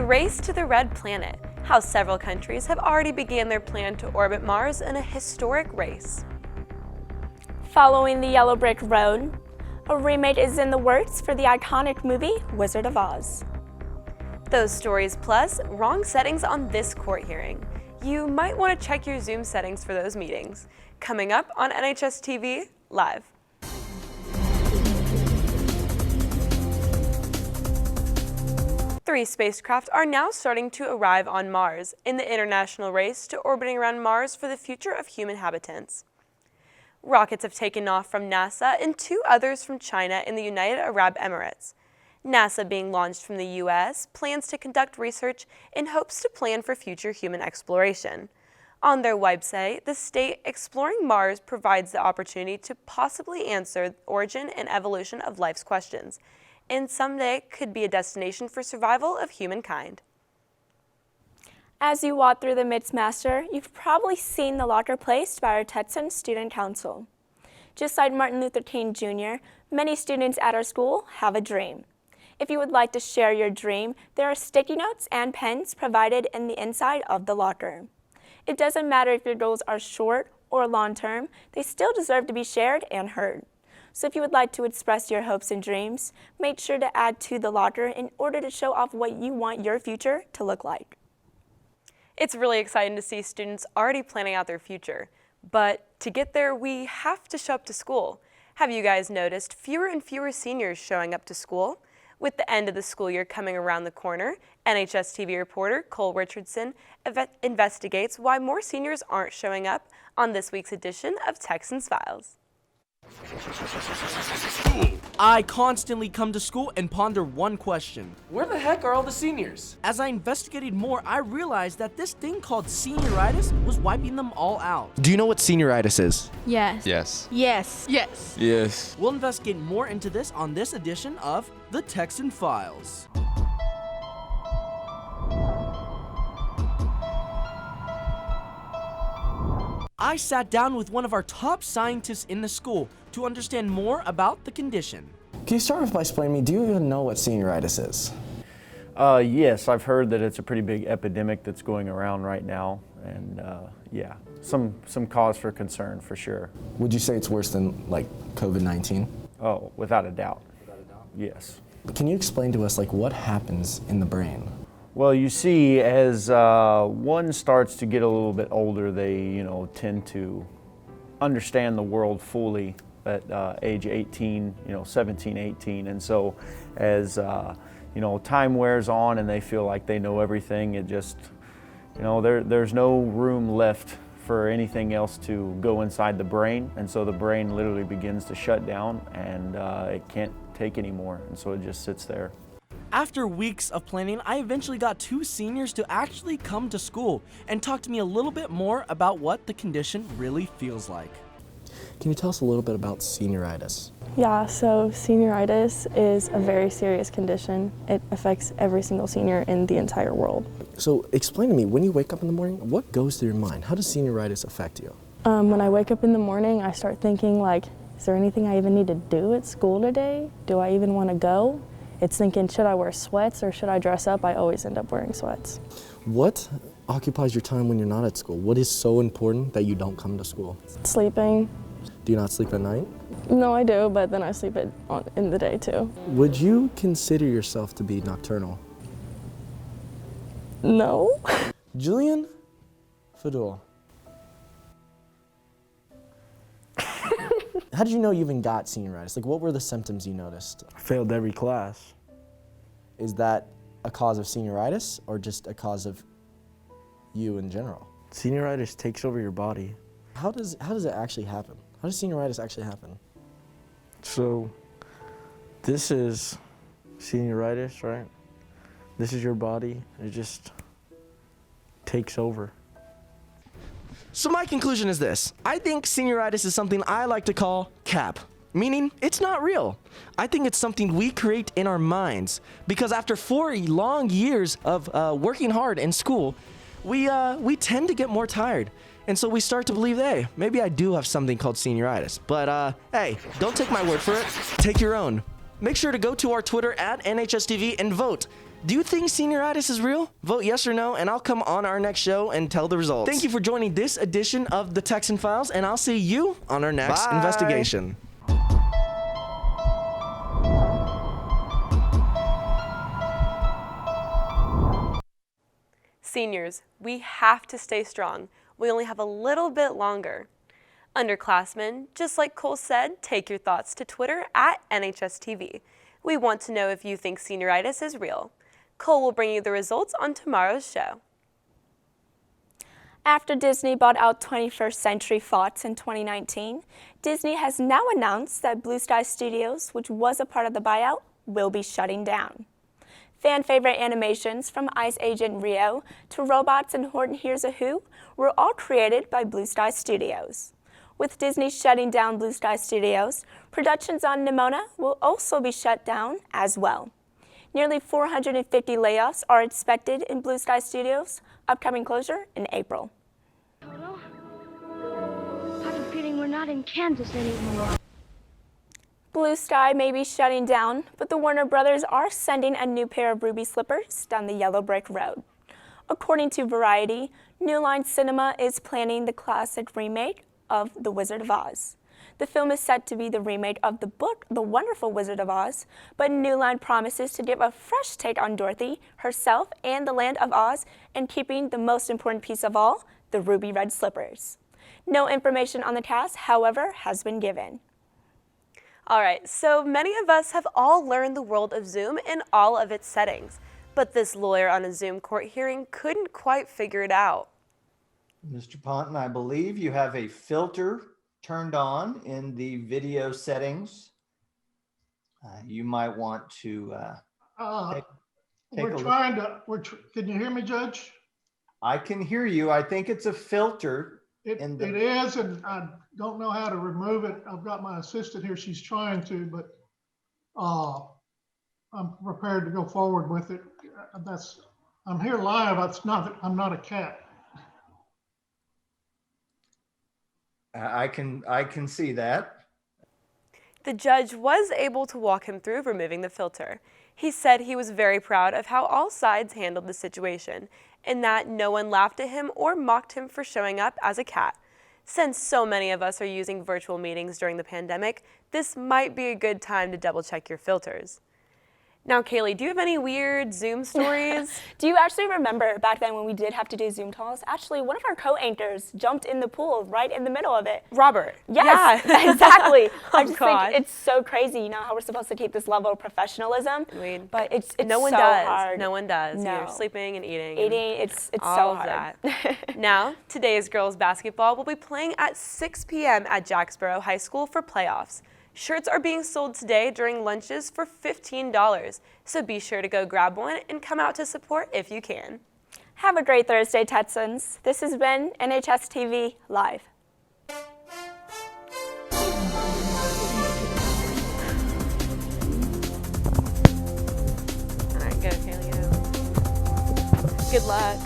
race to the red planet, how several countries have already began their plan to orbit Mars in a historic race. Following the yellow brick road, a remake is in the works for the iconic movie Wizard of Oz. Those stories plus wrong settings on this court hearing. You might want to check your Zoom settings for those meetings. Coming up on NHSTV Live. Three spacecraft are now starting to arrive on Mars in the international race to orbiting around Mars for the future of human habitants. Rockets have taken off from NASA and two others from China and the United Arab Emirates. NASA, being launched from the U.S., plans to conduct research in hopes to plan for future human exploration. On their website, the state Exploring Mars provides the opportunity to possibly answer the origin and evolution of life's questions, and someday could be a destination for survival of humankind. As you walk through the Mixmaster, you've probably seen the locker placed by our Texan Student Council. Just like Martin Luther King Jr., many students at our school have a dream. If you would like to share your dream, there are sticky notes and pens provided in the inside of the locker. It doesn't matter if your goals are short or long-term, they still deserve to be shared and heard. So if you would like to express your hopes and dreams, make sure to add to the locker in order to show off what you want your future to look like. It's really exciting to see students already planning out their future. But to get there, we have to show up to school. Have you guys noticed fewer and fewer seniors showing up to school? With the end of the school year coming around the corner, NHSTV reporter Cole Richardson investigates why more seniors aren't showing up on this week's edition of Texans Files. I constantly come to school and ponder one question. Where the heck are all the seniors? As I investigated more, I realized that this thing called senioritis was wiping them all out. Do you know what senioritis is? Yes. Yes. Yes. Yes. Yes. We'll investigate more into this on this edition of the Texan Files. I sat down with one of our top scientists in the school to understand more about the condition. Can you start off by explaining to me, do you even know what senioritis is? Yes, I've heard that it's a pretty big epidemic that's going around right now, and yeah, some cause for concern for sure. Would you say it's worse than like COVID-19? Oh, without a doubt. Yes. Can you explain to us like what happens in the brain? Well, you see, as one starts to get a little bit older, they tend to understand the world fully at age 18, 17, 18, and so as time wears on and they feel like they know everything, it just there's no room left for anything else to go inside the brain, and so the brain literally begins to shut down and it can't take anymore, and so it just sits there. After weeks of planning, I eventually got two seniors to actually come to school and talk to me a little bit more about what the condition really feels like. Can you tell us a little bit about senioritis? Yeah, so senioritis is a very serious condition. It affects every single senior in the entire world. So explain to me, when you wake up in the morning, what goes through your mind? How does senioritis affect you? When I wake up in the morning, I start thinking like, is there anything I even need to do at school today? Do I even want to go? It's thinking, should I wear sweats or should I dress up? I always end up wearing sweats. What occupies your time when you're not at school? What is so important that you don't come to school? Sleeping. Do you not sleep at night? No, I do, but then I sleep in the day too. Would you consider yourself to be nocturnal? No. Julian Fadul. How did you know you even got senioritis? Like, what were the symptoms you noticed? I failed every class. Is that a cause of senioritis or just a cause of you in general? Senioritis takes over your body. How does it actually happen? How does senioritis actually happen? So, this is senioritis, right? This is your body. It just takes over. So my conclusion is this. I think senioritis is something I like to call cap, meaning it's not real. I think it's something we create in our minds because after 4 long years of working hard in school, we tend to get more tired. And so we start to believe, hey, maybe I do have something called senioritis. But hey, don't take my word for it. Take your own. Make sure to go to our Twitter at NHSTV and vote. Do you think senioritis is real? Vote yes or no, and I'll come on our next show and tell the results. Thank you for joining this edition of the Texan Files, and I'll see you on our next investigation. Seniors, we have to stay strong. We only have a little bit longer. Underclassmen, just like Cole said, take your thoughts to Twitter at NHSTV. We want to know if you think senioritis is real. Cole will bring you the results on tomorrow's show. After Disney bought out 21st Century Fox in 2019, Disney has now announced that Blue Sky Studios, which was a part of the buyout, will be shutting down. Fan favorite animations from Ice Agent Rio to Robots and Horton Hears a Who were all created by Blue Sky Studios. With Disney shutting down Blue Sky Studios, productions on Nimona will also be shut down as well. Nearly 450 layoffs are expected in Blue Sky Studios' upcoming closure in April. Toto, I have a feeling we're not in Kansas anymore. Blue Sky may be shutting down, but the Warner Brothers are sending a new pair of ruby slippers down the yellow brick road. According to Variety, New Line Cinema is planning the classic remake of The Wizard of Oz. The film is set to be the remake of the book The Wonderful Wizard of Oz, but New Line promises to give a fresh take on Dorothy, herself, and the land of Oz, and keeping the most important piece of all, the ruby red slippers. No information on the cast, however, has been given. All right, so many of us have all learned the world of Zoom in all of its settings, but this lawyer on a Zoom court hearing couldn't quite figure it out. Mr. Ponton, I believe you have a filter turned on in the video settings. You might want to take we're a trying to, can you hear me, Judge? I can hear you. I think it's a filter. It is, and I don't know how to remove it. I've got my assistant here. She's trying to, but I'm prepared to go forward with it. I'm here live. I'm not a cat. I can see that. The judge was able to walk him through removing the filter. He said he was very proud of how all sides handled the situation, and that no one laughed at him or mocked him for showing up as a cat. Since so many of us are using virtual meetings during the pandemic, this might be a good time to double check your filters. Now, Kaylee, do you have any weird Zoom stories? Do you actually remember back then when we did have to do Zoom calls? Actually, one of our co-anchors jumped in the pool right in the middle of it. Robert. Yes, yeah. Exactly. I just God. think it's so crazy, you know, how we're supposed to keep this level of professionalism, but it's no one so does. hard. No one does. No. You're sleeping and eating. It's all so of hard. That. Now, today's girls basketball will be playing at 6 p.m. at Jacksboro High School for playoffs. Shirts are being sold today during lunches for $15, so be sure to go grab one and come out to support if you can. Have a great Thursday, Texans. This has been NHSTV Live. All right, go, Kaylee, go. Good luck.